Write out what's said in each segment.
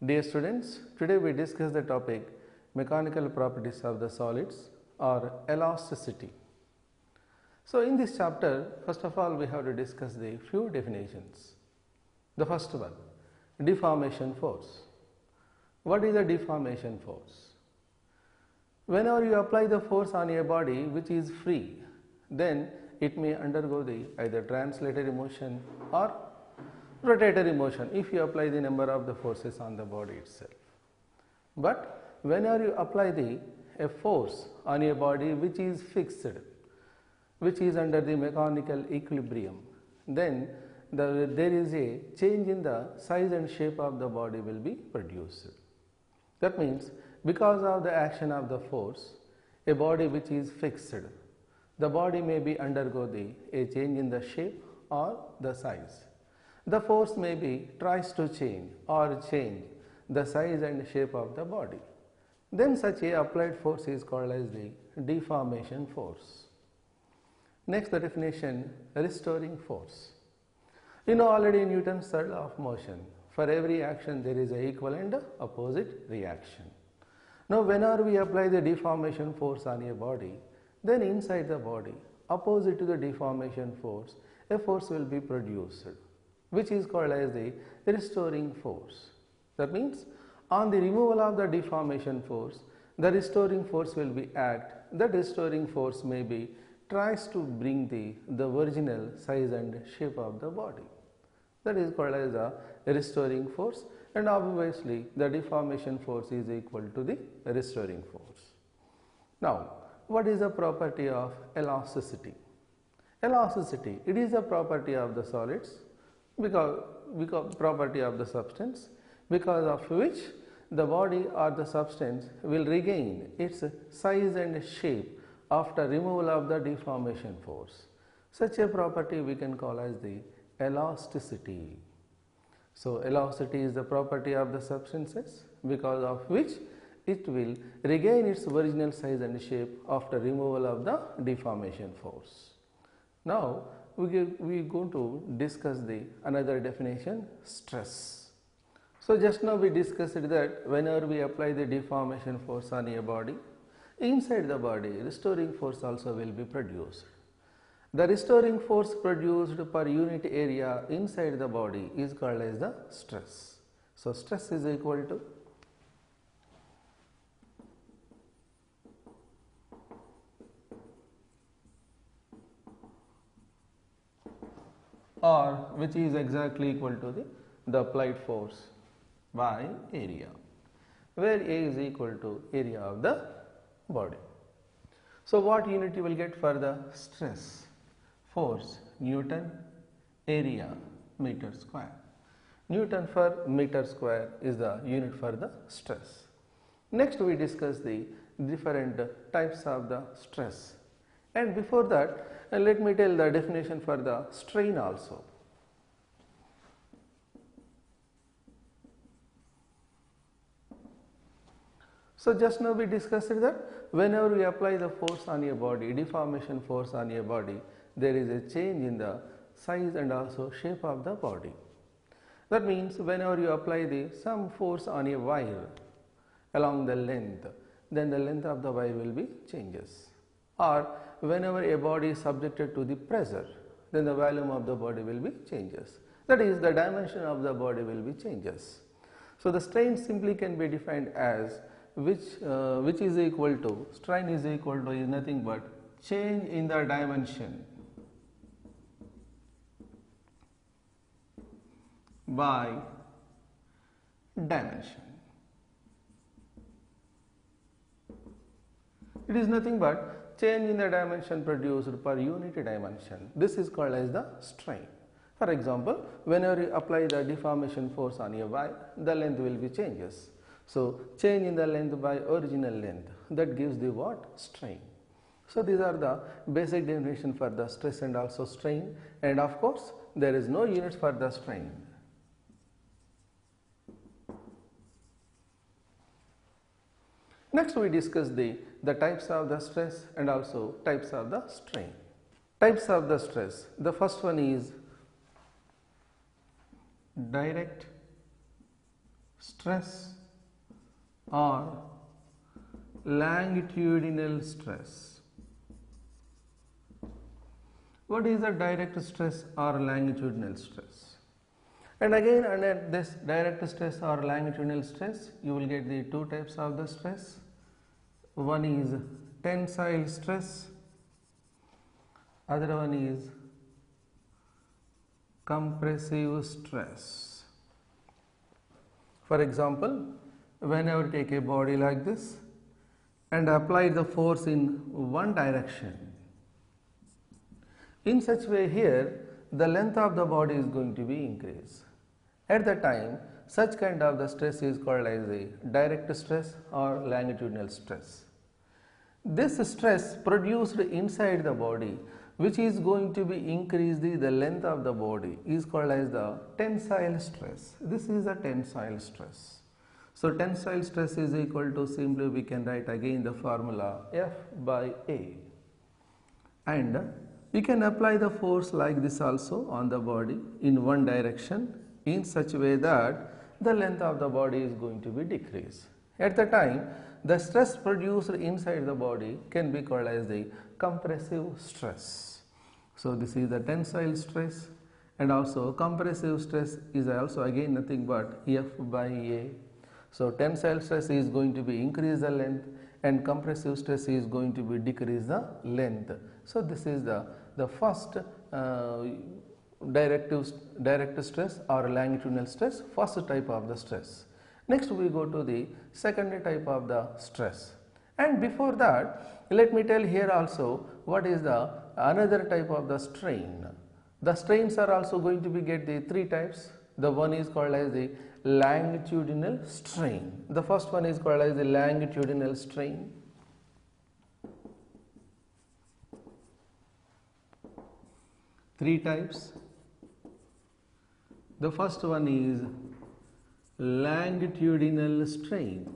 Dear students, today we discuss the topic mechanical properties of the solids or elasticity. So in this chapter, first of all we have to discuss the few definitions. The first one, deformation force. What is a deformation force? Whenever you apply the force on a body which is free, then it may undergo the either translatory motion or rotatory motion if you apply the number of the forces on the body itself. But whenever you apply a force on a body which is fixed, which is under the mechanical equilibrium, then there is a change in the size and shape of the body will be produced. That means because of the action of the force, a body which is fixed, the body may be undergo a change in the shape or the size. The force may be tries to change the size and shape of the body. Then such a applied force is called as the deformation force. Next, the definition, restoring force. You know already Newton's third law of motion. For every action there is an equal and opposite reaction. Now whenever we apply the deformation force on a body, then inside the body, opposite to the deformation force, a force will be produced, which is called as the restoring force. That means on the removal of the deformation force, the restoring force will be act. That restoring force may be tries to bring the original size and shape of the body. That is called as a restoring force, and obviously the deformation force is equal to the restoring force. Now, what is the property of elasticity? Elasticity, it is a property of the solids, because property of the substance, because of which the body or the substance will regain its size and shape after removal of the deformation force. Such a property we can call as the elasticity. So elasticity is the property of the substances because of which it will regain its original size and shape after removal of the deformation force. Now we are going to discuss another definition, stress. So just now we discussed that whenever we apply the deformation force on a body, inside the body restoring force also will be produced. The restoring force produced per unit area inside the body is called as the stress. So stress is equal to or which is exactly equal to the applied force by area, where A is equal to area of the body. So what unit you will get for the stress? Force, Newton, area, meter square. Newton per meter square is the unit for the stress. Next we discuss the different types of the stress. And before that, let me tell the definition for the strain also. So just now we discussed that whenever we apply the force on a body, deformation force on a body, there is a change in the size and also shape of the body. That means whenever you apply some force on a wire along the length, then the length of the wire will be changes. Or whenever a body is subjected to the pressure, then the volume of the body will be changes. That is, the dimension of the body will be changes. So the strain simply can be defined as which is equal to, strain is equal to is nothing but change in the dimension by dimension. It is nothing but change in the dimension produced per unit dimension. This is called as the strain. For example, whenever you apply the deformation force on a wire, the length will be changes. So change in the length by original length, that gives the what? Strain. So these are the basic definition for the stress and also strain, and of course there is no units for the strain. Next we discuss the types of the stress and also types of the strain. Types of the stress. The first one is direct stress or longitudinal stress. What is the direct stress or longitudinal stress? And again, under this direct stress or longitudinal stress, you will get the two types of the stress. One is tensile stress, other one is compressive stress. For example, whenever you take a body like this and apply the force in one direction, in such way here the length of the body is going to be increased. At the time, such kind of the stress is called as the direct stress or longitudinal stress. This stress produced inside the body, which is going to be increase the length of the body, is called as the tensile stress. This is the tensile stress. So tensile stress is equal to, simply we can write again the formula F by A, and you can apply the force like this also on the body in one direction in such a way that the length of the body is going to be decreased. At the time, the stress produced inside the body can be called as the compressive stress. So this is the tensile stress, and also compressive stress is also again nothing but F by A. So tensile stress is going to be increase the length and compressive stress is going to be decrease the length. So this is the first direct stress or longitudinal stress, first type of the stress. Next we go to the second type of the stress, and before that let me tell here also what is the another type of the strain. The strains are also going to be get the three types. The one is called as the longitudinal strain. The first one is called as the longitudinal strain. Three types. The first one is longitudinal strain.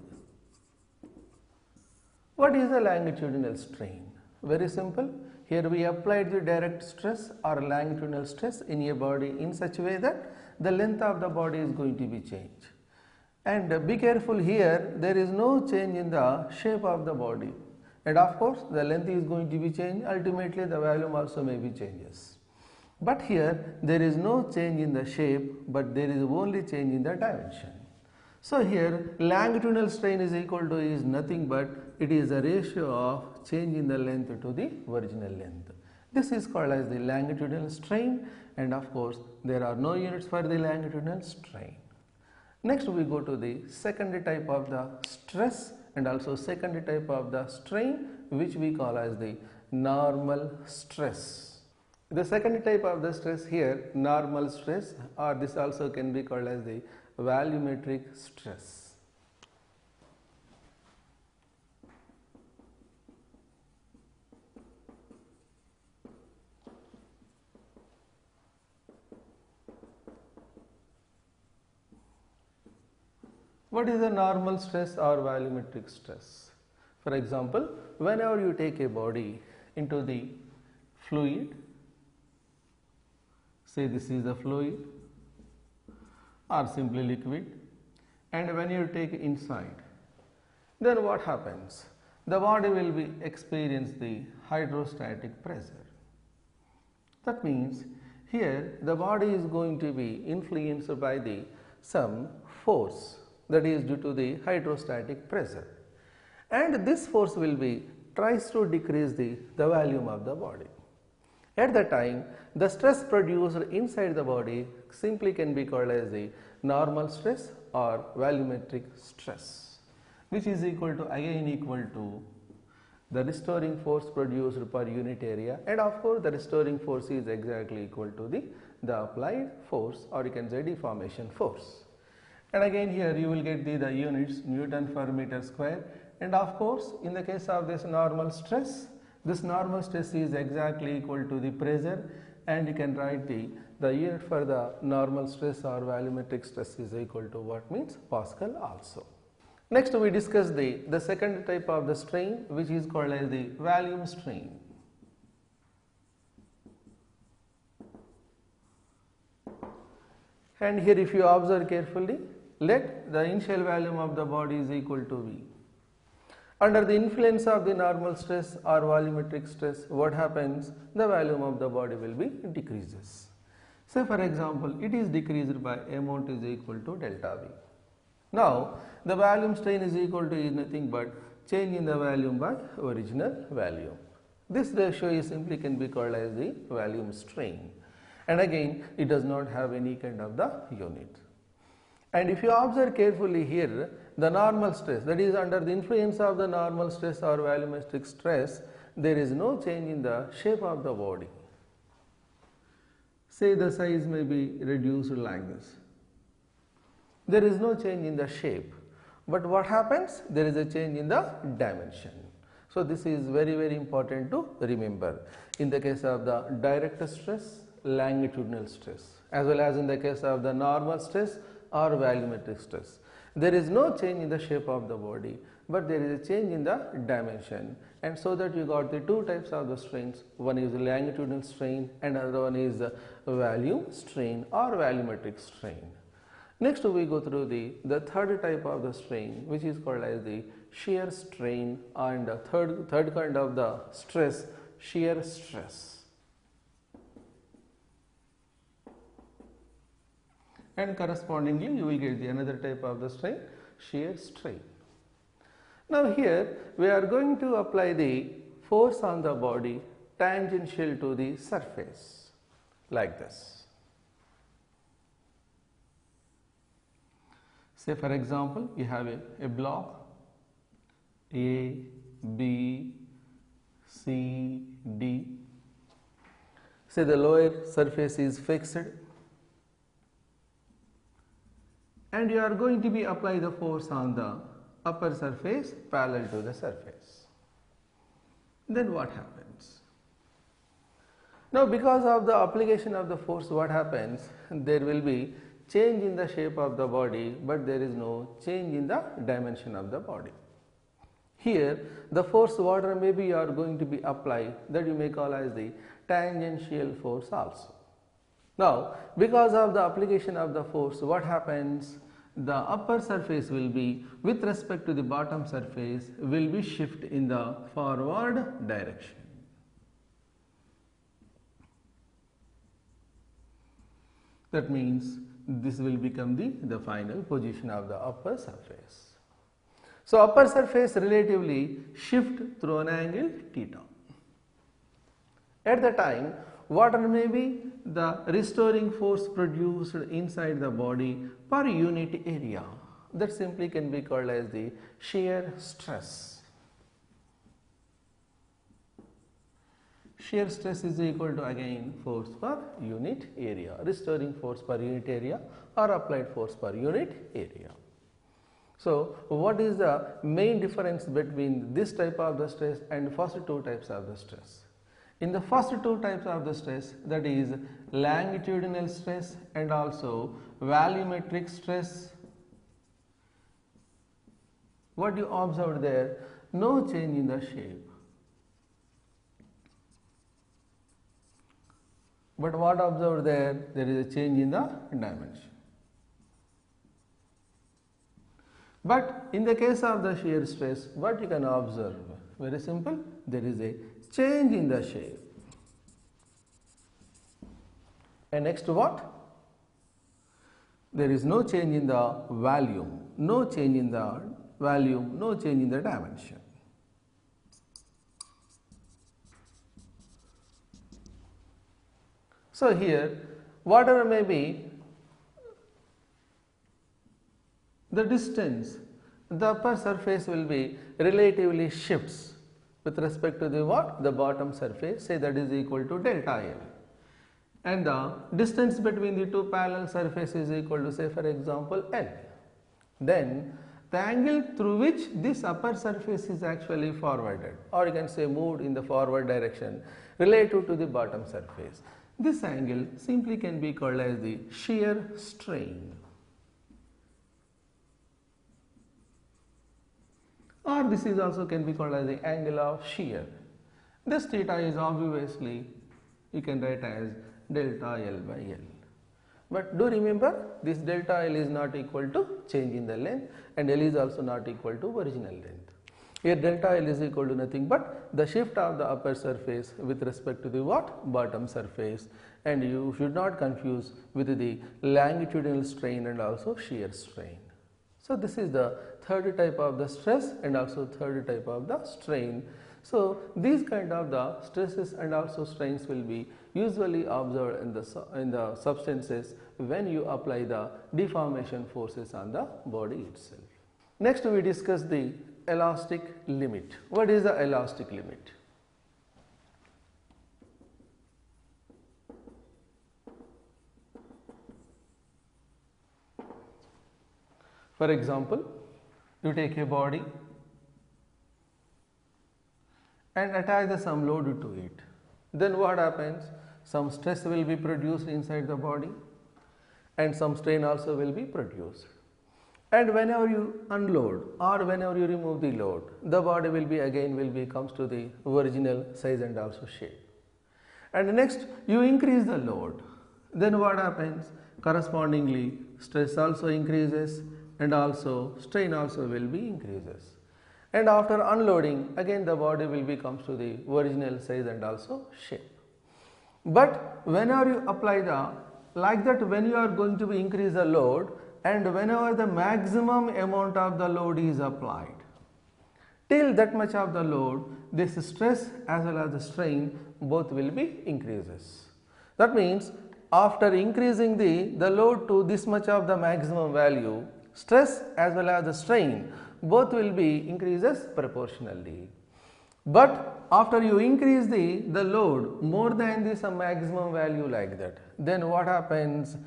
What is the longitudinal strain? Very simple. Here we applied the direct stress or longitudinal stress in a body in such a way that the length of the body is going to be changed. And be careful here, there is no change in the shape of the body. And of course, the length is going to be changed, ultimately the volume also may be changes. But here there is no change in the shape, but there is only change in the dimension. So here longitudinal strain is equal to is nothing but it is a ratio of change in the length to the original length. This is called as the longitudinal strain, and of course there are no units for the longitudinal strain. Next we go to the second type of the stress and also second type of the strain, which we call as the normal stress. The second type of the stress here, normal stress, or this also can be called as the volumetric stress. What is the normal stress or volumetric stress? For example, whenever you take a body into the fluid, say this is a fluid or simply liquid, and when you take inside, then what happens? The body will be experience the hydrostatic pressure. That means here the body is going to be influenced by the some force, that is due to the hydrostatic pressure, and this force will be tries to decrease the volume of the body. At the time, the stress produced inside the body simply can be called as the normal stress or volumetric stress, which is equal to the restoring force produced per unit area, and of course the restoring force is exactly equal to the applied force, or you can say deformation force. And again here you will get the units Newton per meter square, and of course in the case of this normal stress, this normal stress is exactly equal to the pressure, and you can write the unit for the normal stress or volumetric stress is equal to what means Pascal also. Next we discuss the second type of the strain, which is called as the volume strain. And here if you observe carefully, let the initial volume of the body is equal to V. Under the influence of the normal stress or volumetric stress, what happens? The volume of the body will be decreases. Say for example, it is decreased by amount is equal to delta V. Now, the volume strain is equal to is nothing but change in the volume by original volume. This ratio is simply can be called as the volume strain, and again it does not have any kind of the unit. And if you observe carefully here, the normal stress, that is under the influence of the normal stress or volumetric stress, there is no change in the shape of the body. Say the size may be reduced like this. There is no change in the shape, but what happens? There is a change in the dimension. So this is very, very important to remember in the case of the direct stress, longitudinal stress, as well as in the case of the normal stress or volumetric stress. There is no change in the shape of the body, but there is a change in the dimension, and so that you got the two types of the strains. One is longitudinal strain and another one is volume strain or volumetric strain. Next we go through the third type of the strain, which is called as the shear strain, and third kind of the stress, shear stress. And correspondingly you will get the another type of the strain, shear strain. Now here we are going to apply the force on the body tangential to the surface like this. Say for example, you have a block A, B, C, D. Say the lower surface is fixed, and you are going to be apply the force on the upper surface parallel to the surface. Then what happens? Now because of the application of the force, what happens? There will be change in the shape of the body, but there is no change in the dimension of the body. Here the force whatever maybe you are going to be applied, that you may call as the tangential force also. Now because of the application of the force, what happens? The upper surface will be with respect to the bottom surface will be shift in the forward direction. That means this will become the final position of the upper surface. So upper surface relatively shift through an angle theta. At the time, what may be the restoring force produced inside the body per unit area, that simply can be called as the shear stress. Shear stress is equal to again force per unit area, restoring force per unit area or applied force per unit area. So what is the main difference between this type of the stress and first two types of the stress? In the first two types of the stress, that is longitudinal stress and also volumetric stress, what you observed there, no change in the shape. But what observed there, there is a change in the dimension. But in the case of the shear stress, what you can observe? Very simple, there is a change in the shape. And next what? There is no change in the volume, no change in the volume, no change in the dimension. So here, whatever may be the distance, the upper surface will be relatively shifts with respect to the what? The bottom surface, say that is equal to delta L. And the distance between the two parallel surfaces is equal to, say for example, L. Then the angle through which this upper surface is actually forwarded, or you can say moved in the forward direction relative to the bottom surface, this angle simply can be called as the shear strain. Or this is also can be called as the angle of shear. This theta is obviously you can write as delta L by L. But do remember, this delta L is not equal to change in the length, and L is also not equal to original length. Here delta L is equal to nothing but the shift of the upper surface with respect to the what? Bottom surface, and you should not confuse with the longitudinal strain and also shear strain. So this is the third type of the stress and also third type of the strain. So these kind of the stresses and also strains will be usually observed in the substances when you apply the deformation forces on the body itself. Next we discuss the elastic limit. What is the elastic limit? For example, you take a body and attach some load to it. Then what happens? Some stress will be produced inside the body and some strain also will be produced. And whenever you unload or whenever you remove the load, the body will be comes to the original size and also shape. And next you increase the load. Then what happens? Correspondingly, stress also increases and also strain also will be increases. And after unloading, again the body will comes to the original size and also shape. But whenever you apply like that, when you are going to increase the load and whenever the maximum amount of the load is applied, till that much of the load, this stress as well as the strain both will be increases. That means after increasing the load to this much of the maximum value, stress as well as the strain both will be increases proportionally. But after you increase the load more than this maximum value like that, then what happens?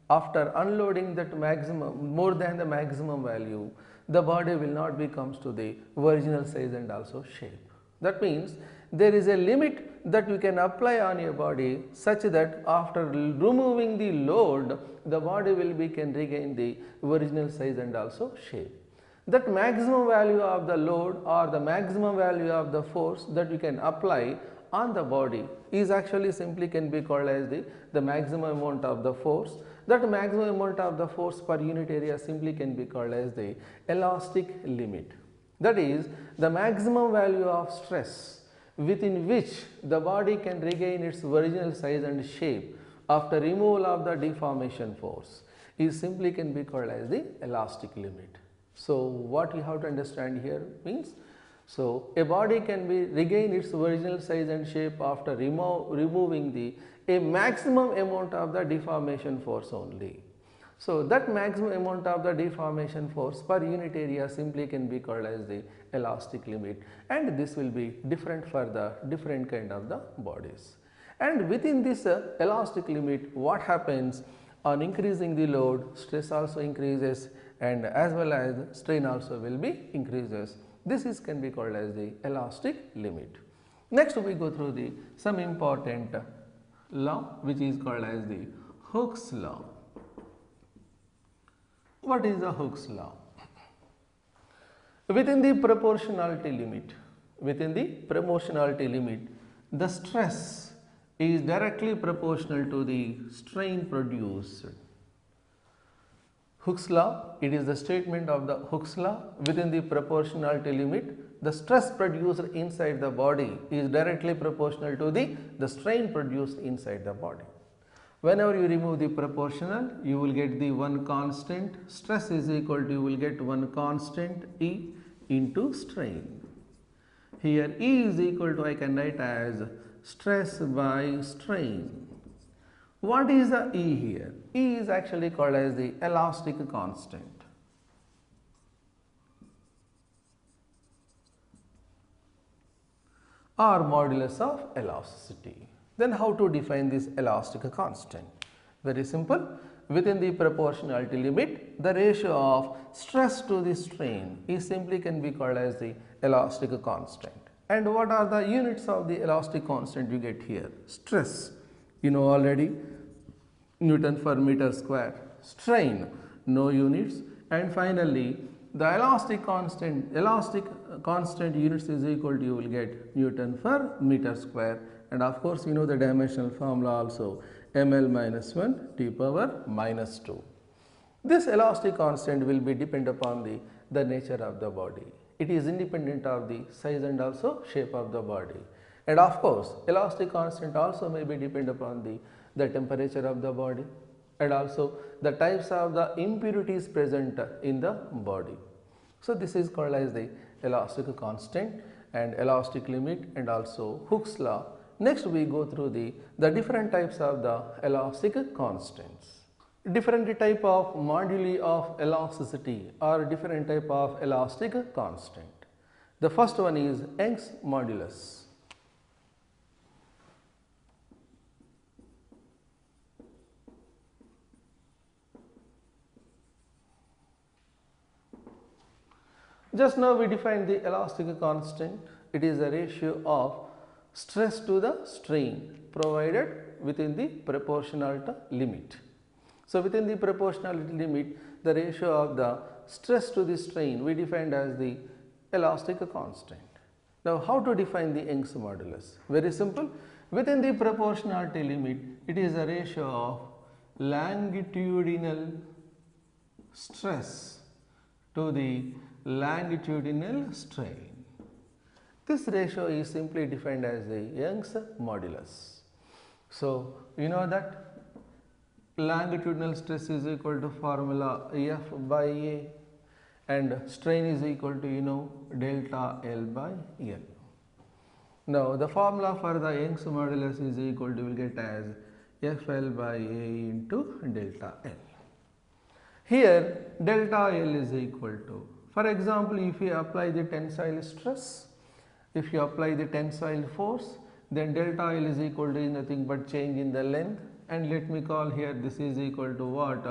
After unloading that maximum more than the maximum value, the body will not comes to the original size and also shape. That means there is a limit that you can apply on your body such that after removing the load, the body can regain the original size and also shape. That maximum value of the load or the maximum value of the force that you can apply on the body is actually simply can be called as the maximum amount of the force. That maximum amount of the force per unit area simply can be called as the elastic limit. That is the maximum value of stress within which the body can regain its original size and shape after removal of the deformation force is simply can be called as the elastic limit. So what you have to understand here means, so a body can regain its original size and shape after removing a maximum amount of the deformation force only. So that maximum amount of the deformation force per unit area simply can be called as the elastic limit, and this will be different for the different kind of the bodies. And within this elastic limit, what happens? On increasing the load, stress also increases and as well as strain also will be increases. This can be called as the elastic limit. Next we go through some important law which is called as the Hooke's law. What is the Hooke's law? Within the proportionality limit, the stress is directly proportional to the strain produced. Hooke's law, it is the statement of the Hooke's law. Within the proportionality limit, the stress produced inside the body is directly proportional to the strain produced inside the body. Whenever you remove the proportional, you will get the one constant. Stress is equal to, you will get one constant E into strain. Here E is equal to, I can write as stress by strain. What is the E here? E is actually called as the elastic constant. Or modulus of elasticity. Then how to define this elastic constant? Very simple. Within the proportionality limit, the ratio of stress to the strain is simply can be called as the elastic constant. And what are the units of the elastic constant you get here? Stress, you know already, Newton per meter square. Strain, no units. And finally, the elastic constant units is equal to, you will get Newton per meter square. And of course, you know the dimensional formula also, ml minus 1 t power minus 2. This elastic constant will be depend upon the nature of the body. It is independent of the size and also shape of the body. And of course, elastic constant also may be depend upon the temperature of the body and also the types of the impurities present in the body. So this is called as the elastic constant and elastic limit and also Hooke's law. Next we go through the different types of the elastic constants. Different type of moduli of elasticity or different type of elastic constant. The first one is Young's modulus. Just now we defined the elastic constant. It is a ratio of stress to the strain provided within the proportionality limit. So within the proportionality limit, the ratio of the stress to the strain we defined as the elastic constant. Now how to define the Young's modulus? Very simple. Within the proportionality limit, it is a ratio of longitudinal stress to the longitudinal strain. This ratio is simply defined as the Young's modulus. So you know that longitudinal stress is equal to formula F by A and strain is equal to delta L by L. Now the formula for the Young's modulus is equal to, we will get as FL by A into delta L. Here delta L is equal to, for example, if you apply the tensile stress, if you apply the tensile force, then delta L is equal to nothing but change in the length, and let me call here this is equal to what?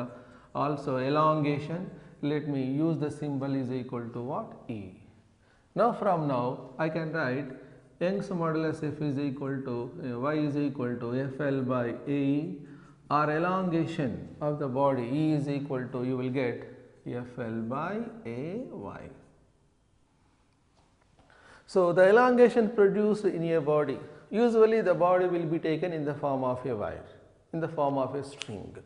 Also elongation. Let me use the symbol is equal to what? E. Now from now I can write Young's modulus F is equal to Y is equal to FL by AE, or elongation of the body E is equal to, you will get FL by AY. So the elongation produced in a body, usually the body will be taken in the form of a wire, in the form of a string.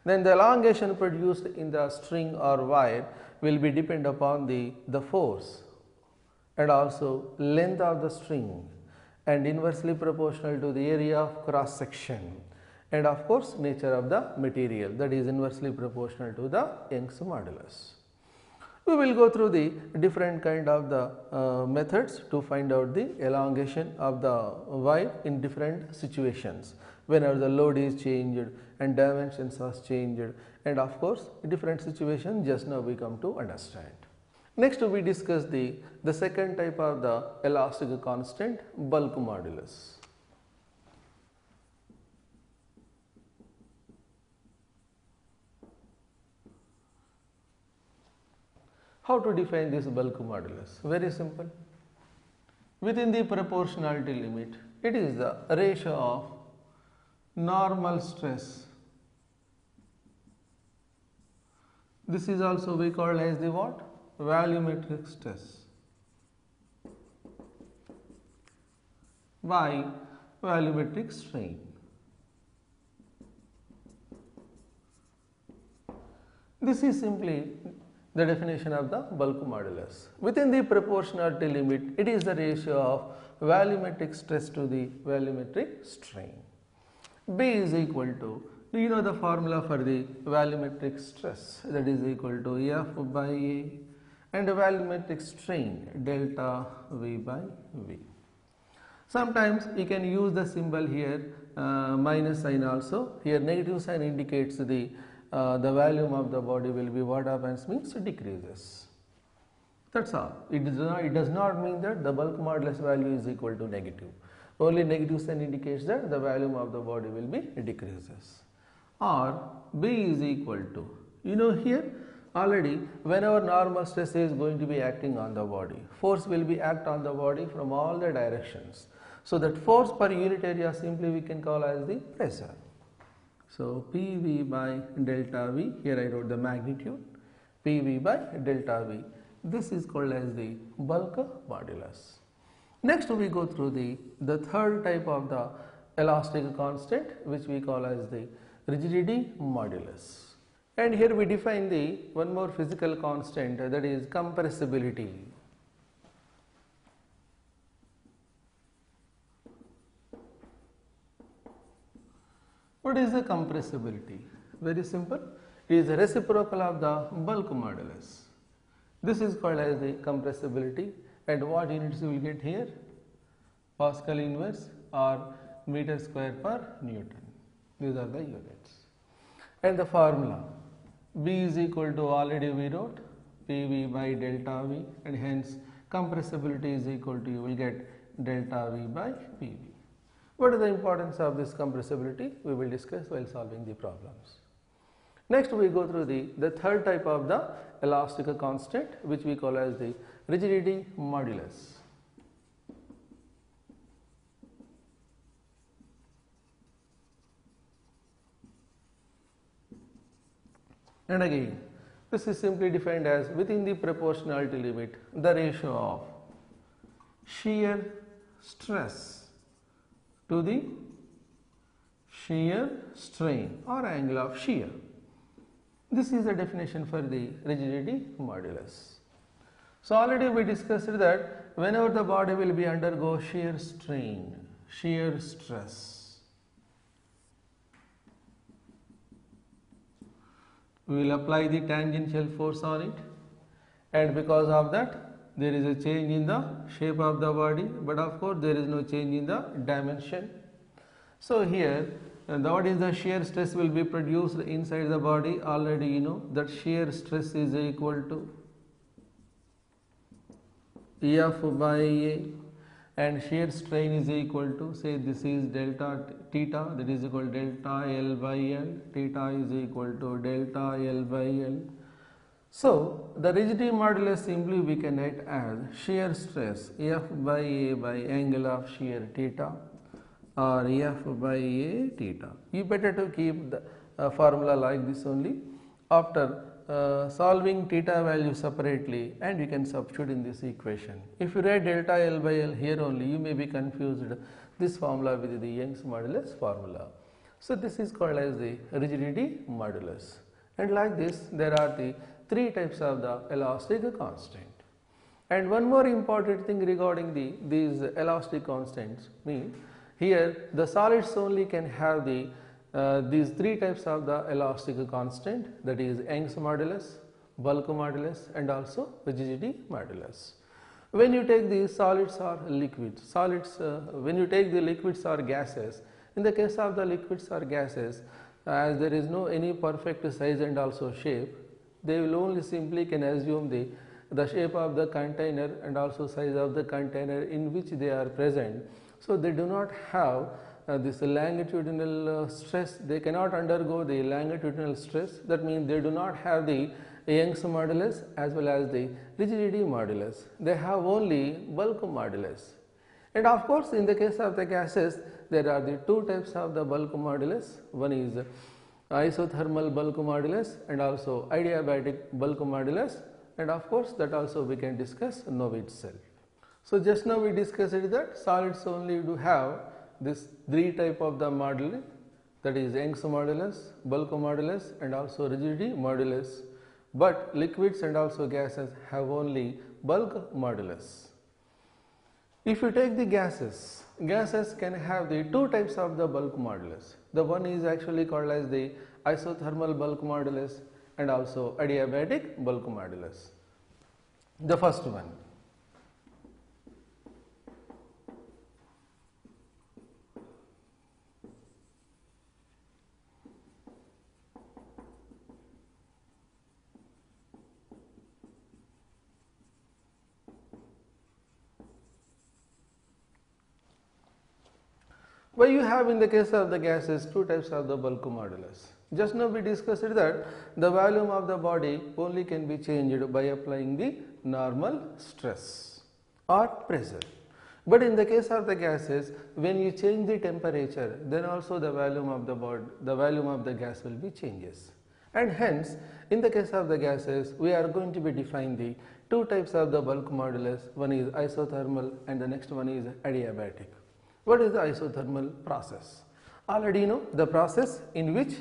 Then the elongation produced in the string or wire will be depend upon the force and also length of the string and inversely proportional to the area of cross section and of course nature of the material, that is inversely proportional to the Young's modulus. We will go through the different kind of the methods to find out the elongation of the wire in different situations, whenever the load is changed and dimensions are changed, and of course different situations just now we come to understand. Next we discuss the second type of the elastic constant, bulk modulus. How to define this bulk modulus? Very simple. Within the proportionality limit, it is the ratio of normal stress. This is also we call as the what? Volumetric stress by volumetric strain. This is simply the definition of the bulk modulus. Within the proportionality limit, it is the ratio of volumetric stress to the volumetric strain. B is equal to, do you know the formula for the volumetric stress? That is equal to F by A and the volumetric strain delta V by V. Sometimes you can use the symbol here minus sign also. Here negative sign indicates the volume of the body will be what happens means decreases. That's all. It does not mean that the bulk modulus value is equal to negative. Only negative sign indicates that the volume of the body will be decreases. Or B is equal to, here already whenever normal stress is going to be acting on the body, force will be act on the body from all the directions. So that force per unit area simply we can call as the pressure. So PV by delta V, here I wrote the magnitude, PV by delta V. This is called as the bulk modulus. Next we go through the third type of the elastic constant, which we call as the rigidity modulus. And here we define the one more physical constant, that is compressibility. What is the compressibility? Very simple. It is a reciprocal of the bulk modulus. This is called as the compressibility. And what units you will get here? Pascal inverse or meter square per Newton. These are the units. And the formula, B is equal to, already we wrote, PV by delta V, and hence compressibility is equal to, you will get delta V by PV. What is the importance of this compressibility? We will discuss while solving the problems. Next we go through the third type of the elastic constant, which we call as the rigidity modulus. And again, this is simply defined as within the proportionality limit, the ratio of shear stress to the shear strain or angle of shear. This is the definition for the rigidity modulus. So already we discussed that whenever the body will be undergo shear strain, shear stress, we will apply the tangential force on it, and because of that there is a change in the shape of the body, but of course there is no change in the dimension. So here what is the shear stress will be produced inside the body? Already you know that shear stress is equal to F by A, and shear strain is equal to, say this is delta theta, that is equal to delta L by L, theta is equal to delta L by L. So the rigidity modulus simply we can write as shear stress F by A by angle of shear theta, or F by A theta. You better to keep the formula like this only. After solving theta value separately, and you can substitute in this equation. If you write delta L by L here only, you may be confused this formula with the Young's modulus formula. So this is called as the rigidity modulus. And like this, there are the three types of the elastic constant. And one more important thing regarding these elastic constants means, here the solids only can have these three types of the elastic constant, that is Young's modulus, bulk modulus, and also rigidity modulus. When you take the solids or liquids, when you take the liquids or gases, in the case of the liquids or gases, as there is no any perfect size and also shape, they will only simply can assume the shape of the container and also size of the container in which they are present. So they do not have this longitudinal stress, they cannot undergo the longitudinal stress. That means they do not have the Young's modulus as well as the rigidity modulus. They have only bulk modulus. And of course, in the case of the gases, there are the two types of the bulk modulus. One is isothermal bulk modulus and also adiabatic bulk modulus. And of course, that also we can discuss now itself. So just now we discussed that solids only do have this three type of the moduli, that is Young's modulus, bulk modulus, and also rigidity modulus. But liquids and also gases have only bulk modulus. If you take the gases can have the two types of the bulk modulus. The one is actually called as the isothermal bulk modulus and also adiabatic bulk modulus. The first one. Why you have in the case of the gases two types of the bulk modulus. Just now we discussed that the volume of the body only can be changed by applying the normal stress or pressure. But in the case of the gases, when you change the temperature, then also the volume of the body, the volume of the gas will be changes. And hence, in the case of the gases, we are going to be defining the two types of the bulk modulus. One is isothermal and the next one is adiabatic. What is the isothermal process? Already you know the process in which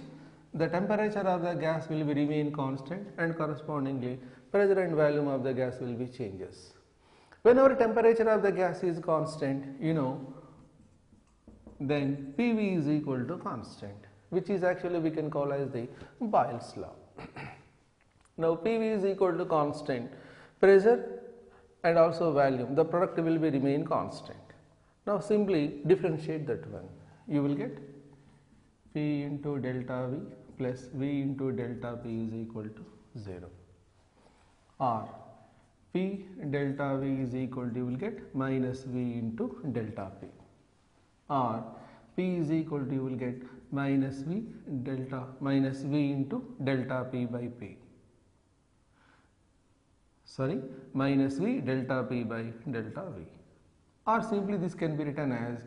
the temperature of the gas will be remain constant and correspondingly pressure and volume of the gas will be changes. Whenever temperature of the gas is constant, you know, then PV is equal to constant, which is actually we can call as the Boyle's law. Now PV is equal to constant, pressure and also volume, the product will be remain constant. Now simply differentiate that one. You will get P into delta V plus V into delta P is equal to 0. Or P delta V is equal to, you will get minus V into delta P. Or P is equal to, you will get minus V into delta P by P. Minus V delta P by delta V. Or simply this can be written as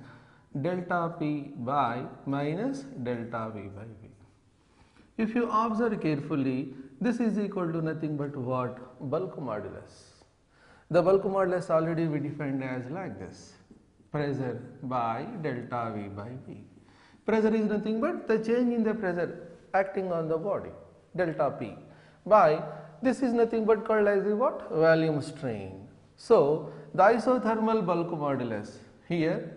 delta P by minus delta V by V. If you observe carefully, this is equal to nothing but what? Bulk modulus. The bulk modulus already we defined as like this: pressure by delta V by V. Pressure is nothing but the change in the pressure acting on the body, delta P, by this is nothing but called as the what? Volume strain. So the isothermal bulk modulus here,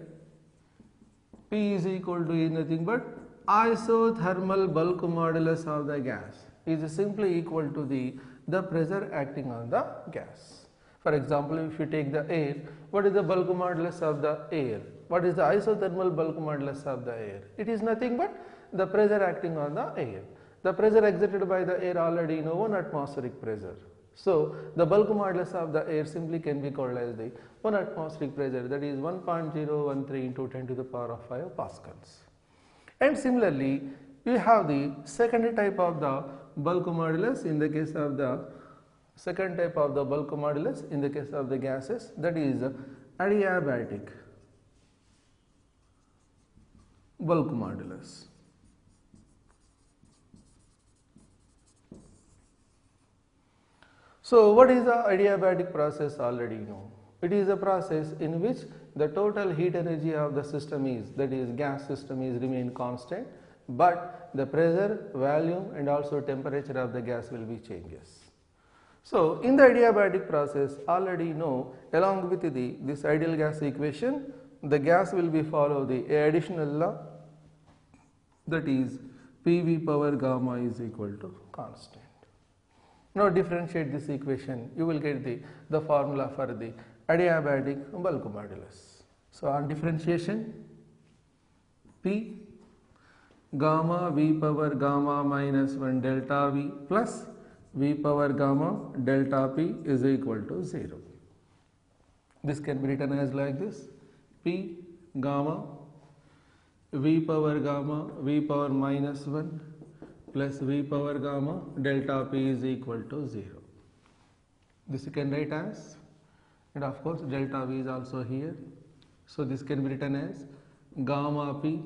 P is equal to is nothing but isothermal bulk modulus of the gas is simply equal to the pressure acting on the gas. For example, if you take the air, what is the bulk modulus of the air? What is the isothermal bulk modulus of the air? It is nothing but the pressure acting on the air. The pressure exerted by the air already you know 1 atmospheric pressure. So the bulk modulus of the air simply can be called as the 1 atmospheric pressure, that is 1.013 into 10 to the power of 5 pascals. And similarly, we have the second type of the bulk modulus in the case of the gases, that is adiabatic bulk modulus. So what is the adiabatic process? Already you know. It is a process in which the total heat energy of the system is, that is gas system is remain constant, but the pressure, volume and also temperature of the gas will be changes. So in the adiabatic process already you know, along with this ideal gas equation, the gas will be follow the additional law, that is PV power gamma is equal to constant. Now differentiate this equation, you will get the formula for the adiabatic bulk modulus. So on differentiation, P gamma V power gamma minus 1 delta V plus V power gamma delta P is equal to 0. This can be written as like this: P gamma V power minus 1 plus V power gamma delta P is equal to 0. This you can write as, and of course delta V is also here. So this can be written as gamma P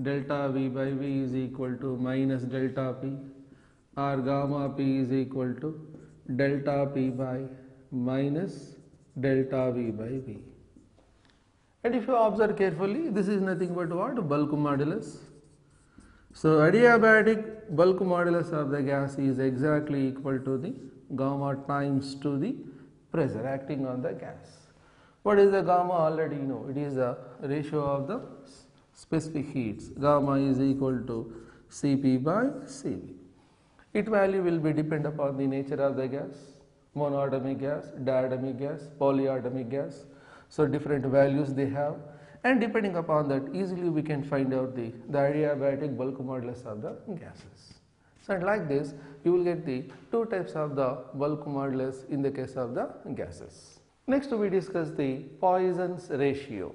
delta V by V is equal to minus delta P, or gamma P is equal to delta P by minus delta V by V. And if you observe carefully, this is nothing but what? Bulk modulus. So adiabatic bulk modulus of the gas is exactly equal to the gamma times to the pressure acting on the gas. What is the gamma? Already you know, it is the ratio of the specific heats. Gamma is equal to Cp by Cv. Its value will be depend upon the nature of the gas, monoatomic gas, diatomic gas, polyatomic gas. So different values they have, and depending upon that easily we can find out the adiabatic bulk modulus of the gases. So and like this you will get the two types of the bulk modulus in the case of the gases. Next we discuss the Poisson's ratio.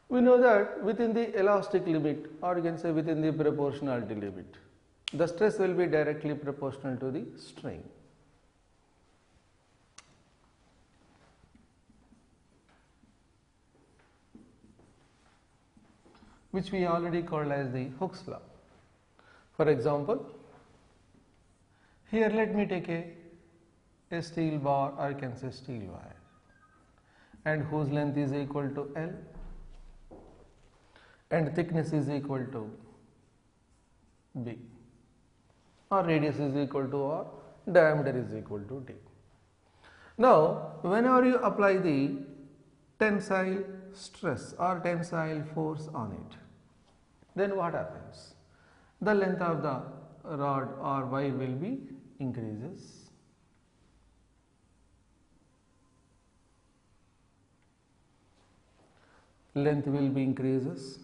We know that within the elastic limit, or you can say within the proportionality limit, the stress will be directly proportional to the strain. Which we already called as the Hooke's law. For example, here let me take a steel bar, or you can say steel wire, and whose length is equal to L and thickness is equal to B, or radius is equal to R, diameter is equal to D. Now, whenever you apply the tensile stress or tensile force on it, then what happens? The length of the rod or wire will be increases. Length will be increases,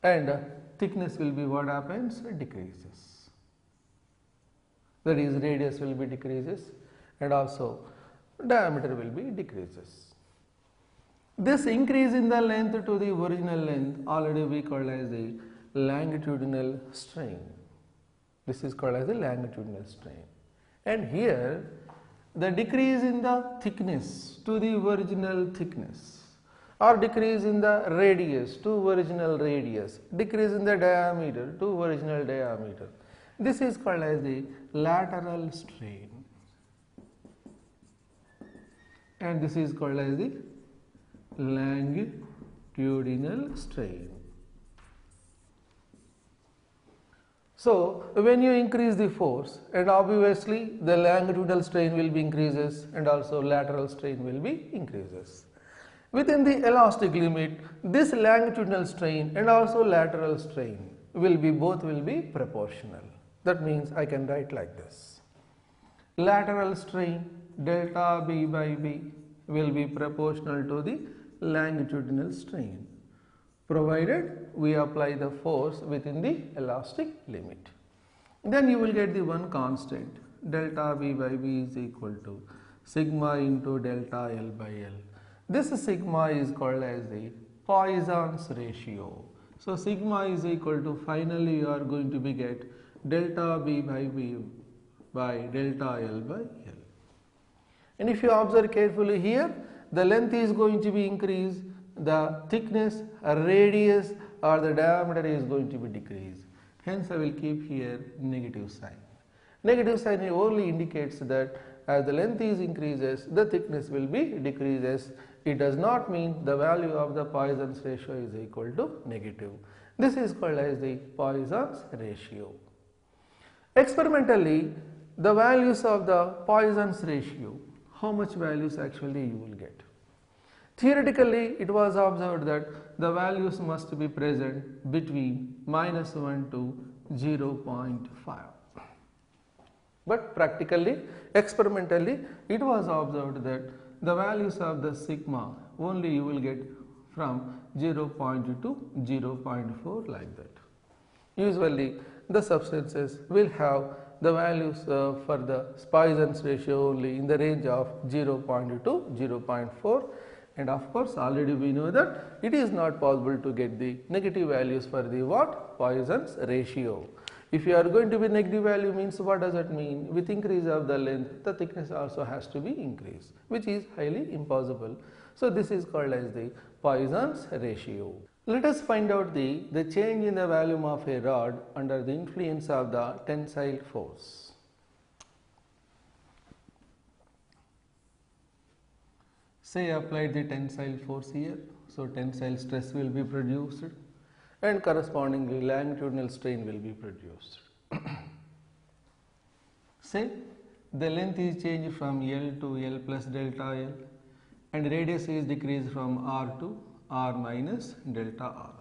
and thickness will be what happens? Decreases. That is, radius will be decreases, and also diameter will be decreases. This increase in the length to the original length already we call as the longitudinal strain. This is called as the longitudinal strain. And here the decrease in the thickness to the original thickness, or decrease in the radius to original radius, decrease in the diameter to original diameter, this is called as the lateral strain, and this is called as the longitudinal strain. So, when you increase the force, and obviously the longitudinal strain will be increases and also lateral strain will be increases. Within the elastic limit, this longitudinal strain and also lateral strain will be proportional. That means I can write like this: lateral strain delta B by B will be proportional to the longitudinal strain, provided we apply the force within the elastic limit. Then you will get the one constant, delta B by B is equal to sigma into delta L by L. This sigma is called as the Poisson's ratio. So sigma is equal to, finally you are going to be get delta B by B by delta L by L. And if you observe carefully here, the length is going to be increased, the thickness, radius or the diameter is going to be decreased. Hence I will keep here negative sign. Negative sign only indicates that as the length is increases, the thickness will be decreases. It does not mean the value of the Poisson's ratio is equal to negative. This is called as the Poisson's ratio. Experimentally, the values of the Poisson's ratio, how much values actually you will get? Theoretically, it was observed that the values must be present between -1 to 0.5. But practically, experimentally, it was observed that the values of the sigma only you will get from 0.2 to 0.4 like that. Usually, the substances will have the values for the Poisson's ratio only in the range of 0.2 to 0.4, and of course already we know that it is not possible to get the negative values for the what? Poisson's ratio. If you are going to be negative value means what does that mean? With increase of the length, the thickness also has to be increased, which is highly impossible. So this is called as the Poisson's ratio. Let us find out the change in the volume of a rod under the influence of the tensile force. Say applied the tensile force here, so tensile stress will be produced and correspondingly longitudinal strain will be produced. Say the length is changed from L to L plus delta L and radius is decreased from R to R minus delta R.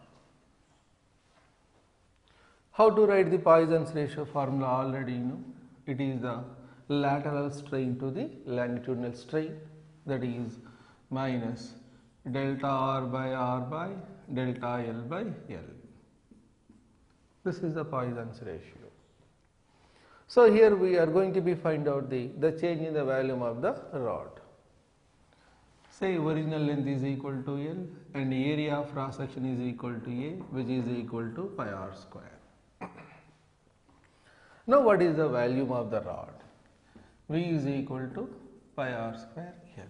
How to write the Poisson's ratio formula already you know. It is the lateral strain to the longitudinal strain, that is minus delta R by delta L by L. This is the Poisson's ratio. So here we are going to be find out the change in the volume of the rod. Say original length is equal to L and area of cross section is equal to A, which is equal to pi r square. Now what is the volume of the rod? V is equal to pi r square L.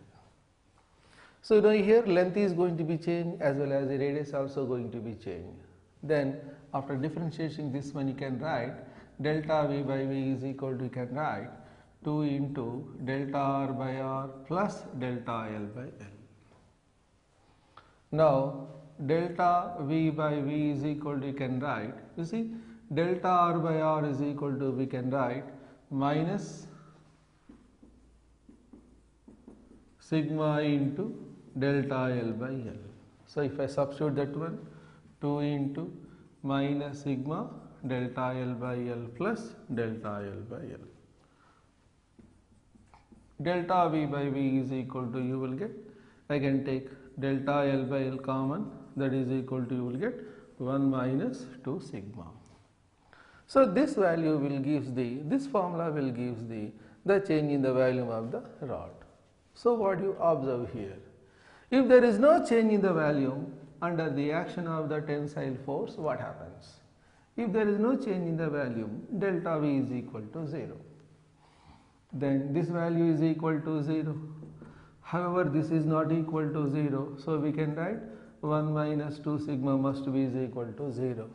So now here length is going to be changed as well as the radius also going to be changed. Then after differentiating this one, you can write delta V by V is equal to, you can write 2 into delta R by R plus delta L by L. Now delta V by V is equal to, you can write, you see, delta R by R is equal to, we can write minus sigma into delta L by L. So if I substitute that one, 2 into minus sigma delta L by L plus delta L by L. Delta V by V is equal to, you will get, I can take delta L by L common, that is equal to, you will get 1 minus 2 sigma. So this value will gives the, this formula will gives the change in the volume of the rod. So what you observe here, if there is no change in the volume under the action of the tensile force, what happens? If there is no change in the volume, delta V is equal to 0. Then this value is equal to 0. However, this is not equal to 0. So we can write 1 minus 2 sigma must be is equal to 0.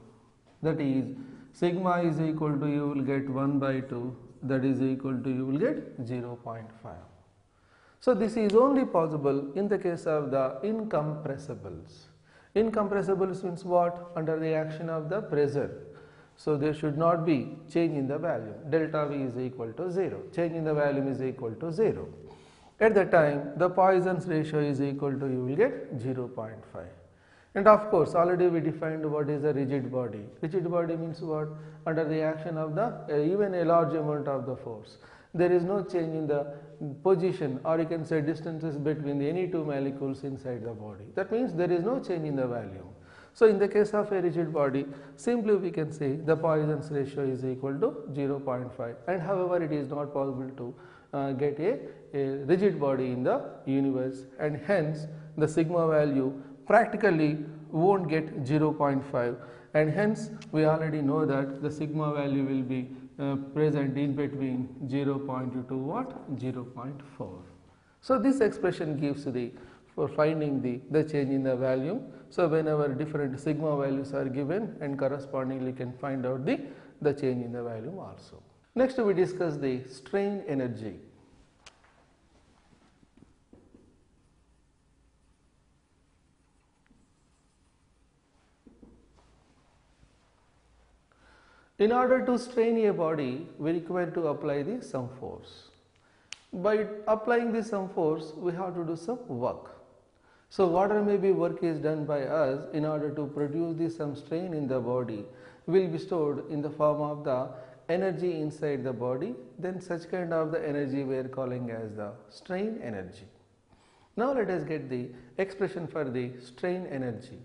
That is, sigma is equal to, you will get 1 by 2, that is equal to, you will get 0.5. So this is only possible in the case of the incompressibles. Incompressibles means what? Under the action of the pressure. So there should not be change in the value. Delta V is equal to 0. Change in the volume is equal to 0. At that time, the Poisson's ratio is equal to, you will get 0.5. And of course, already we defined what is a rigid body. Rigid body means what? Under the action of the even a large amount of the force. There is no change in the position, or you can say distances between any two molecules inside the body. That means there is no change in the volume. So in the case of a rigid body, simply we can say the Poisson's ratio is equal to 0.5, and however it is not possible to get a rigid body in the universe, and hence the sigma value practically won't get 0.5, and hence we already know that the sigma value will be present in between 0.2 to what? 0.4. So this expression gives the, for finding the change in the volume. So whenever different sigma values are given, and correspondingly can find out the change in the volume also. Next we discuss the strain energy. In order to strain a body, we require to apply the some force. By applying the some force, we have to do some work. So whatever maybe work is done by us in order to produce the some strain in the body will be stored in the form of the energy inside the body. Then such kind of the energy we are calling as the strain energy. Now let us get the expression for the strain energy.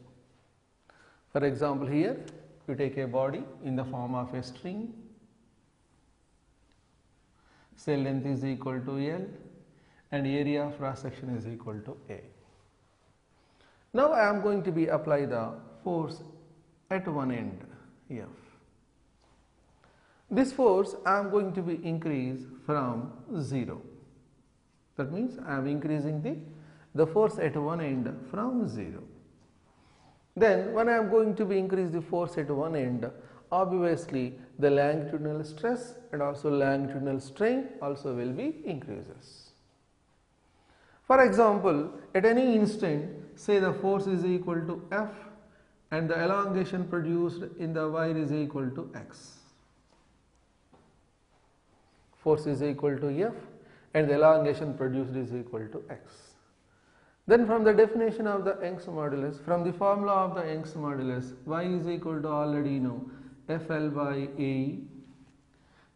For example, here you take a body in the form of a string, cell length is equal to L, and area of cross section is equal to A. Now I am going to be apply the force at one end, F. This force I am going to be increase from 0. That means I am increasing the force at one end from 0. Then when I am going to be increase the force at one end, obviously the longitudinal stress and also longitudinal strain also will be increases. For example, at any instant, say the force is equal to F and the elongation produced in the wire is equal to X. Force is equal to F and the elongation produced is equal to X. Then from the definition of the Young's modulus, from the formula of the Young's modulus, y is equal to already know FL by AE.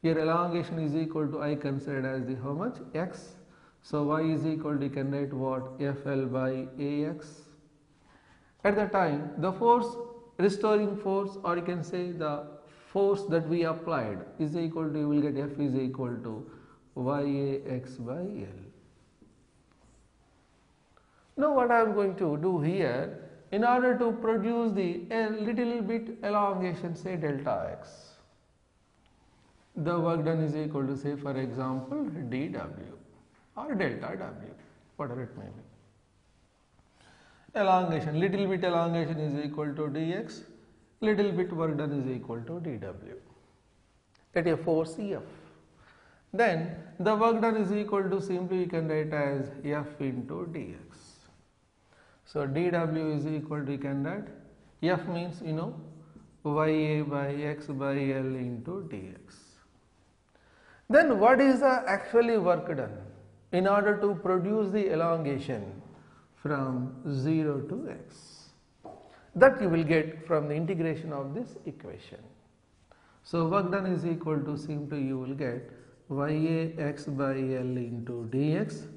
Here elongation is equal to, I considered as the how much? X. So y is equal to, you can write what? FL by AX. At the time, the force, restoring force, or you can say the force that we applied is equal to, you will get F is equal to YAX by L. Now what I am going to do here, in order to produce the a little bit elongation, say delta x, the work done is equal to, say for example dW or delta W, whatever it may be. Elongation, little bit elongation is equal to dx. little bit work done is equal to dW at a force F. Then the work done is equal to, simply we can write as F into dx. So dW is equal to, you can write F means YA by x by L into dx. Then what is the actually work done in order to produce the elongation from 0 to x? That you will get from the integration of this equation. So work done is equal to, simply you will get YA x by L into dx,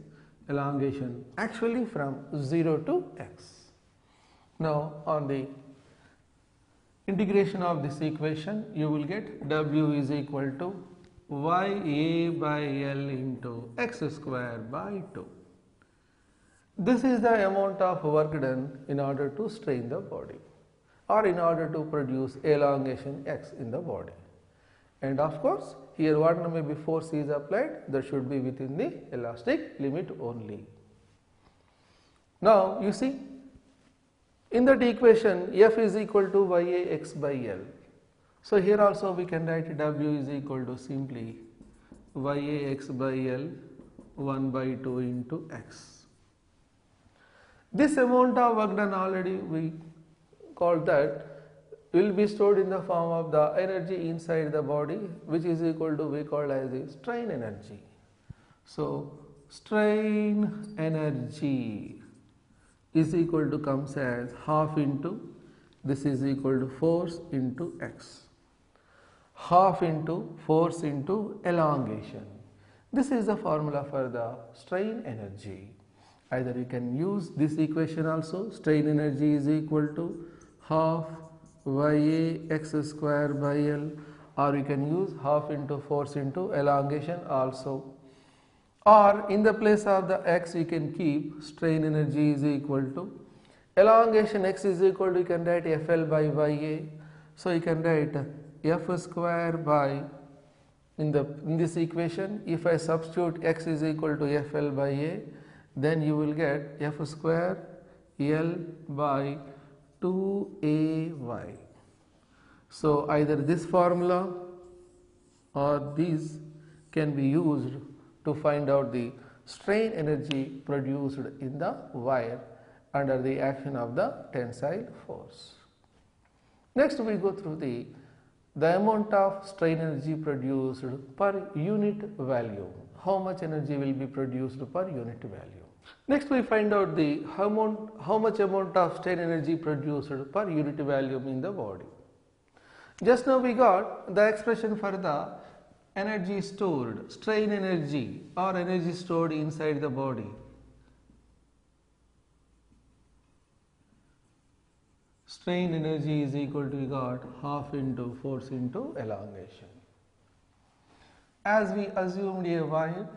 elongation actually from 0 to x. Now on the integration of this equation, you will get W is equal to YA by L into x square by 2. This is the amount of work done in order to strain the body or in order to produce elongation x in the body. And of course, here what may be force is applied, that should be within the elastic limit only. Now you see, in that equation F is equal to YA x by L. So here also we can write W is equal to, simply YA x by L 1 by 2 into x. This amount of work done already we called that will be stored in the form of the energy inside the body, which is equal to, we call as the strain energy. So strain energy is equal to, comes as half into, this is equal to force into x, half into force into elongation. This is the formula for the strain energy. Either you can use this equation also, strain energy is equal to half YA x square by L, or you can use half into force into elongation also, or in the place of the x you can keep strain energy is equal to elongation x is equal to, you can write FL by YA. So you can write F square by, in this equation if I substitute x is equal to FL by A, then you will get F square L by 2AY. So either this formula or these can be used to find out the strain energy produced in the wire under the action of the tensile force. Next we go through the amount of strain energy produced per unit value. How much energy will be produced per unit value? Next we find out the how much amount of strain energy produced per unit volume in the body. Just now we got the expression for the energy stored, strain energy or energy stored inside the body. Strain energy is equal to, we got half into force into elongation. As we assumed a wire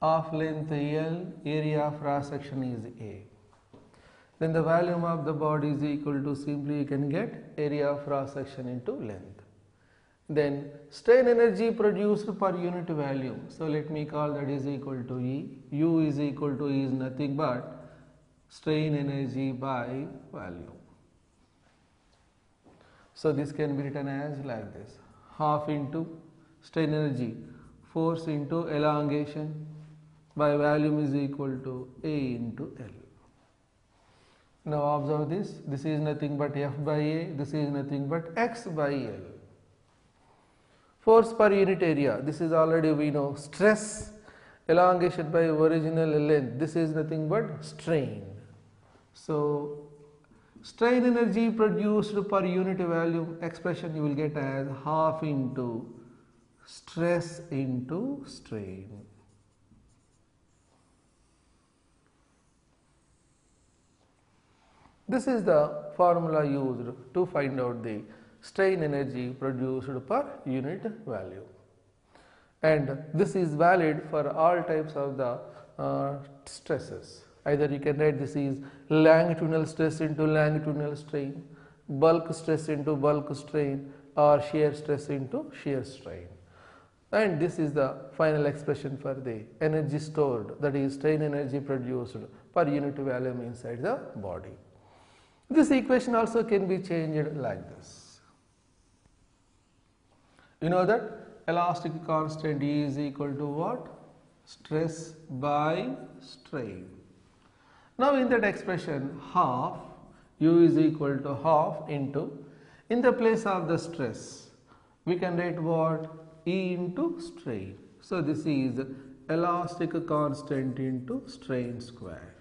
of length L, area of cross section is A, then the volume of the body is equal to, simply you can get area of cross section into length. Then strain energy produced per unit volume, so let me call that is equal to E. U is equal to E is nothing but strain energy by volume. So this can be written as like this, half into strain energy force into elongation by volume is equal to A into L. Now observe this, this is nothing but F by A, this is nothing but X by L. Force per unit area, this is already we know, stress elongation by original length, this is nothing but strain. So strain energy produced per unit volume expression you will get as half into stress into strain. This is the formula used to find out the strain energy produced per unit value, and this is valid for all types of the stresses. Either you can write this is longitudinal stress into longitudinal strain, bulk stress into bulk strain, or shear stress into shear strain. And this is the final expression for the energy stored, that is strain energy produced per unit volume inside the body. This equation also can be changed like this. You know that elastic constant E is equal to what? Stress by strain. Now in that expression, half U is equal to half into, in the place of the stress, we can write what? E into strain. So this is elastic constant into strain square.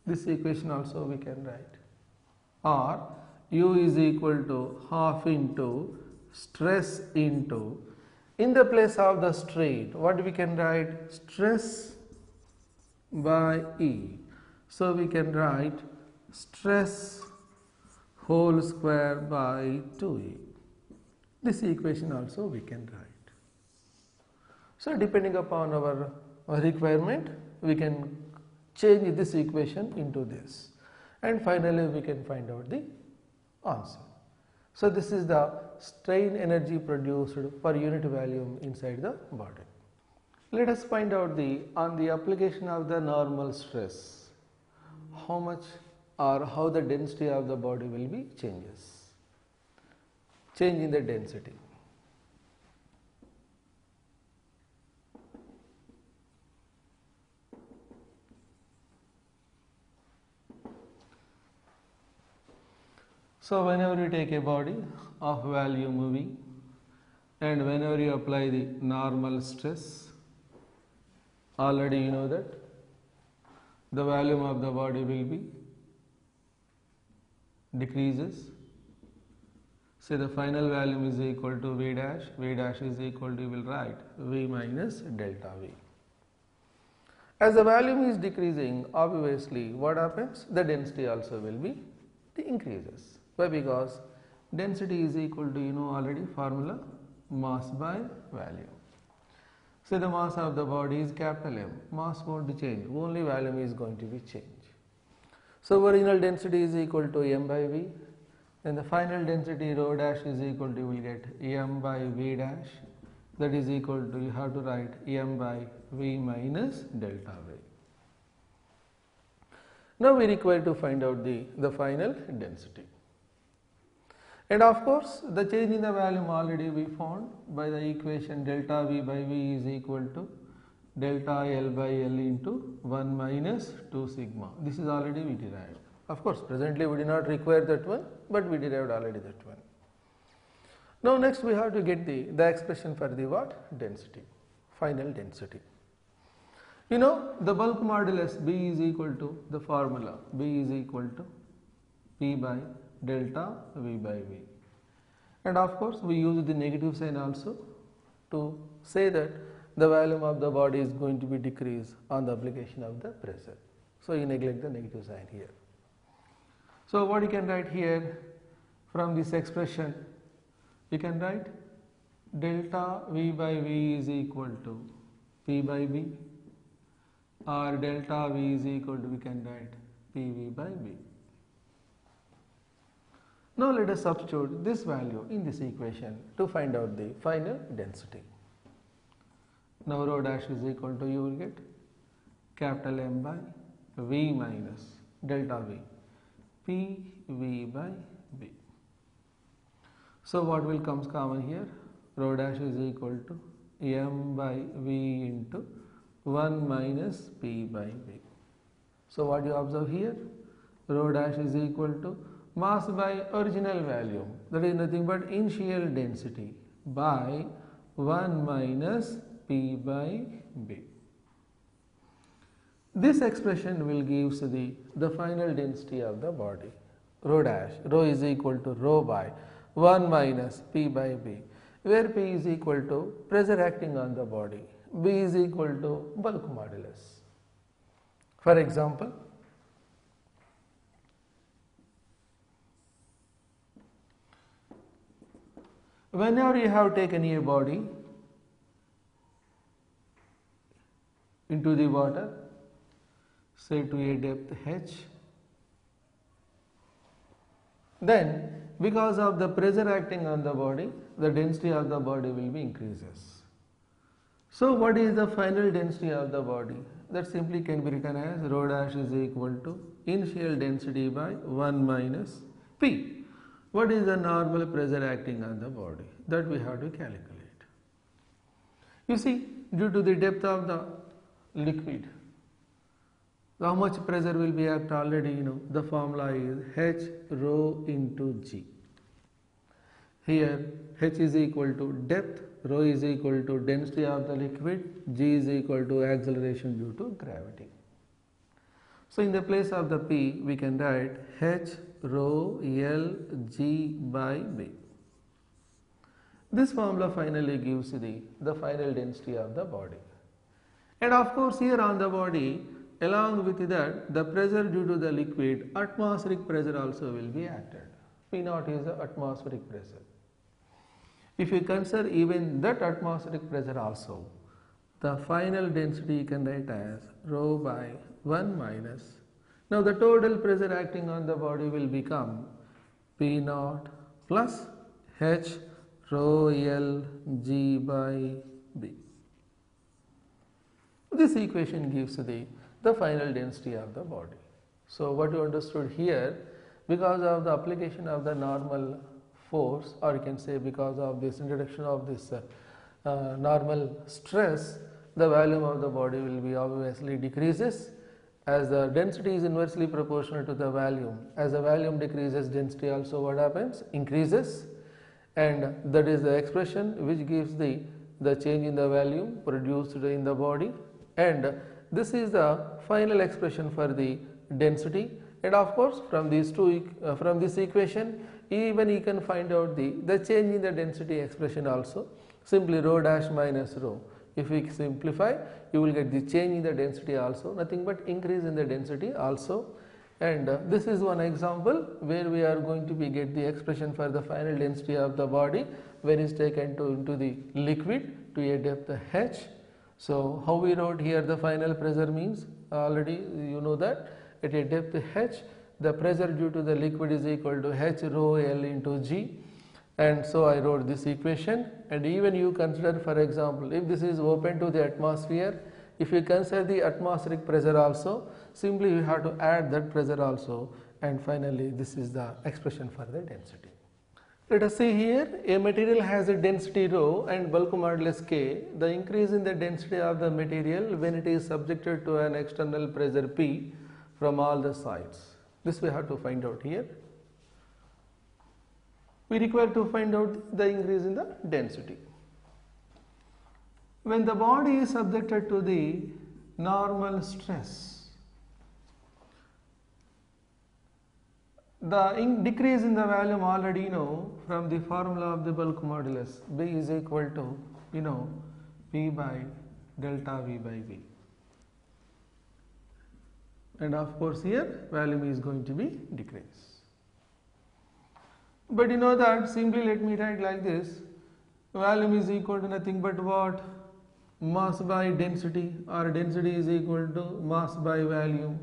This equation also we can write. Or U is equal to half into stress into, in the place of the strain, what we can write? Stress by E. So we can write stress whole square by 2E. This equation also we can write. So depending upon our requirement, we can change this equation into this, and finally we can find out the answer. So this is the strain energy produced per unit volume inside the body. Let us find out on the application of the normal stress, how much or how the density of the body will be changes. Change in the density. So whenever you take a body of volume V and whenever you apply the normal stress, already you know that the volume of the body will be decreases. Say the final volume is equal to V dash is equal to, you will write V minus delta V. As the volume is decreasing, obviously what happens? The density also will be increases. Why? Because density is equal to, you know already formula, mass by volume. So the mass of the body is capital M, mass won't change, only volume is going to be changed. So original density is equal to M by V, then the final density rho dash is equal to, you will get M by V dash, that is equal to, you have to write M by V minus delta V. Now we require to find out the final density. And of course, the change in the volume already we found by the equation delta V by V is equal to delta L by L into 1 minus 2 sigma. This is already we derived. Of course, presently we do not require that one, but we derived already that one. Now next we have to get the expression for the what? Density, final density. You know the bulk modulus B is equal to the formula, B is equal to P by delta V by V. And of course we use the negative sign also to say that the volume of the body is going to be decreased on the application of the pressure. So you neglect the negative sign here. So what you can write here from this expression, you can write delta V by V is equal to P by B, or delta V is equal to, we can write PV by B. Now let us substitute this value in this equation to find out the final density. Now rho dash is equal to, you will get capital M by V minus delta V, PV by B. So what will comes common here? Rho dash is equal to M by V into 1 minus P by B. So what you observe here? Rho dash is equal to mass by original volume, that is nothing but initial density, by 1 minus P by B. This expression will give the final density of the body. Rho dash, rho is equal to rho by 1 minus P by B, where P is equal to pressure acting on the body, B is equal to bulk modulus. For example, whenever you have taken a body into the water, say to a depth h, then because of the pressure acting on the body, the density of the body will be increases. So what is the final density of the body? that simply can be written as rho dash is equal to initial density by 1 minus P. What is the normal pressure acting on the body? That we have to calculate. You see, due to the depth of the liquid, how much pressure will be act already you know. The formula is H rho into G. Here H is equal to depth, rho is equal to density of the liquid, G is equal to acceleration due to gravity. So in the place of the P we can write H rho L G by B. This formula finally gives the final density of the body. And of course here on the body, along with that, the pressure due to the liquid, atmospheric pressure also will be acted. P0 is the atmospheric pressure. If you consider even that atmospheric pressure also, the final density you can write as rho by 1 minus. Now the total pressure acting on the body will become P0 plus H rho L G by B. This equation gives the final density of the body. So what you understood here, because of the application of the normal force, or you can say because of this introduction of this normal stress, the volume of the body will be obviously decreases, as the density is inversely proportional to the volume. As the volume decreases, density also what happens? Increases, and that is the expression which gives the change in the volume produced in the body, and this is the final expression for the density. And of course from these two from this equation even you can find out the change in the density expression also, simply rho dash minus rho. If we simplify, you will get the change in the density also, nothing but increase in the density also. And this is one example where we are going to get the expression for the final density of the body when it is taken into the liquid to a depth H. So how we wrote here the final pressure means, already you know that at a depth H, the pressure due to the liquid is equal to H rho L into G, and so I wrote this equation. And even you consider, for example, if this is open to the atmosphere, if you consider the atmospheric pressure also, simply you have to add that pressure also, and finally this is the expression for the density. Let us see here, a material has a density rho and bulk modulus K. The increase in the density of the material when it is subjected to an external pressure P from all the sides. This we have to find out here. We require to find out the increase in the density. When the body is subjected to the normal stress, the decrease in the volume already know from the formula of the bulk modulus, B is equal to P by delta V by V. And of course here volume is going to be decreased. But you know that simply let me write like this, volume is equal to nothing but what? Mass by density, or density is equal to mass by volume.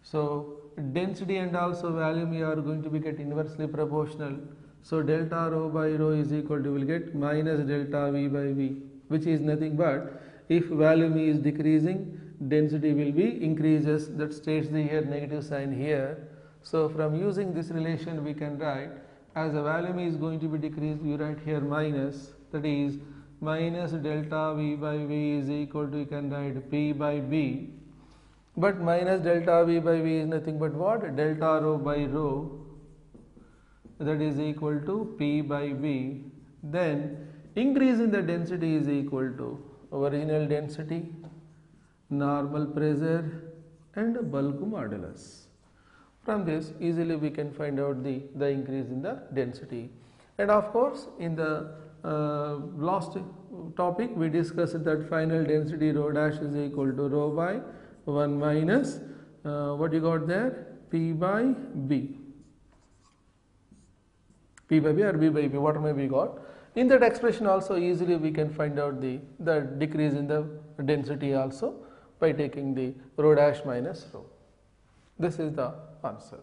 So density and also volume you are going to be get inversely proportional. So delta rho by rho is equal to, will get minus delta V by V, which is nothing but if volume is decreasing, density will be increases. That states the here negative sign here. So from using this relation we can write, as the volume is going to be decreased, you write here minus, that is minus delta V by V is equal to, you can write P by B. But minus delta V by V is nothing but what? Delta rho by rho, that is equal to P by B. Then increase in the density is equal to original density, normal pressure and bulk modulus. From this easily we can find out the increase in the density. And of course in the last topic we discussed that final density rho dash is equal to rho by 1 minus what you got there? P by B. P by B or B by B, what may we got. In that expression also easily we can find out the decrease in the density also by taking the rho dash minus rho. This is the answer.